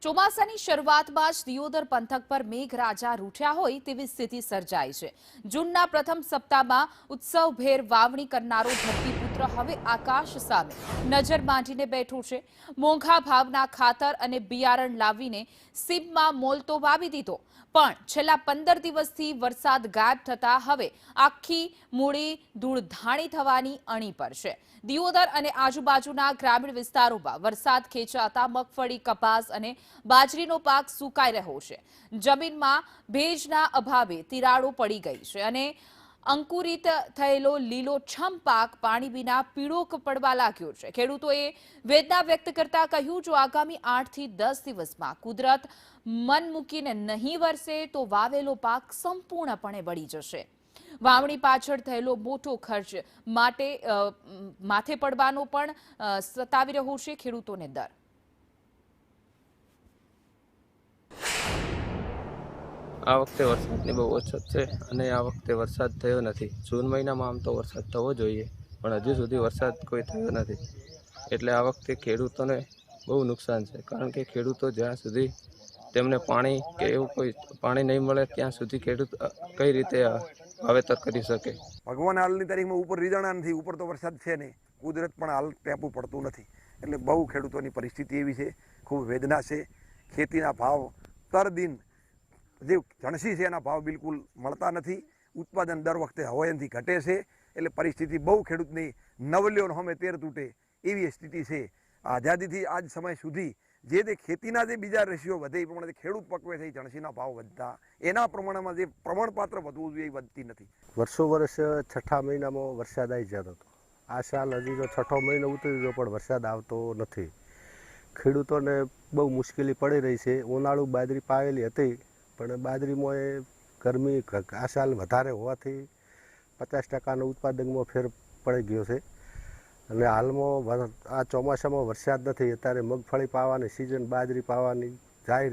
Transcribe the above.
ચોમાસાની શરૂઆતમાં જ દિયોદર પંથક પર મેઘરાજા રૂઠ્યા હોય તેવી સ્થિતિ સર્જાઈ છે। જૂનના પ્રથમ સપ્તાહમાં ઉત્સવભેર વાવણી કરનારો ધરતીપુત્ર હવે આકાશ સામે નજર માંડીને બેઠો છે। મોંઘા ભાવના ખાતર અને બિયારણ લાવીને સીમમાં મોલ તો વાવી દીધો, પણ છેલ્લા 15 દિવસથી વરસાદ ગાયબ થતા હવે આખી મૂડી ધૂળધાણી થવાની અણી પર છે। દિયોદર અને આજુબાજુના ગ્રામીણ વિસ્તારોમાં વરસાદ ખેંચાતા મગફળી, કપાસ અને બાજરીનો પાક સુકાઈ રહ્યો છે। જમીનમાં ભેજના અભાવે તિરાડો પડી ગઈ છે અને અંકુરિત થયેલો લીલોછમ પાક પાણી વિના પીળો પડવા લાગ્યો છે। ખેડૂતોએ વેદના વ્યક્ત કરતા કહ્યું, જો આગામી 8 થી 10 દિવસમાં કુદરત મન મૂકીને નહીં વરસે તો વાવેલો પાક સંપૂર્ણપણે બળી જશે। વાવણી પાછળ થયેલો મોટો ખર્ચ માથે પડવાનો પણ સતાવી રહ્યો છે ખેડૂતોને ડર। આ વખતે વરસાદની બહુ અછત છે અને આ વખતે વરસાદ થયો નથી। જૂન મહિનામાં આમ તો વરસાદ થવો જોઈએ, પણ હજુ સુધી વરસાદ કોઈ થયો નથી, એટલે આ વખતે ખેડૂતોને બહુ નુકસાન છે। કારણ કે ખેડૂતો જ્યાં સુધી તેમને પાણી કે એવું કોઈ પાણી નહીં મળે ત્યાં સુધી ખેડૂત કઈ રીતે વાવેતર કરી શકે। ભગવાન હાલની તારીખમાં ઉપર રીઝાણા નથી, ઉપર તો વરસાદ છે નહીં, કુદરત પણ હાલ ટેપું પડતું નથી, એટલે બહુ ખેડૂતોની પરિસ્થિતિ એવી છે, ખૂબ વેદના છે। ખેતીના ભાવ તર દિન જે જણસી છે એના ભાવ બિલકુલ મળતા નથી, ઉત્પાદન દર વખતે હવાયનથી ઘટે છે, એટલે પરિસ્થિતિ બહુ ખેડૂતની નવલ્યો હમે તેર તૂટે એવી સ્થિતિ છે। આઝાદીથી આજ સમય સુધી જે તે ખેતીના જે બીજા રેશિયો વધે એ પ્રમાણે ખેડૂત પકવે છે, જણસીના ભાવ વધતા એના પ્રમાણમાં જે પ્રમાણપાત્ર વધવું જોઈએ એ વધતી નથી। વર્ષો વર્ષ છઠ્ઠા મહિનામાં વરસાદ આવી જતો હતો। આ સાલ હજી તો છઠ્ઠો મહિનો ઉતરી ગયો પણ વરસાદ આવતો નથી। ખેડૂતોને બહુ મુશ્કેલી પડી રહી છે। ઉનાળુ બાજરી પાવેલી હતી, પણ બાજરીમાં એ ગરમી આ સાલ વધારે હોવાથી 50% ઉત્પાદનમાં ફેર પડી ગયો છે અને હાલમાં આ ચોમાસામાં વરસાદ નથી, અત્યારે મગફળી પાવાની સિઝન, બાજરી પાવાની જાય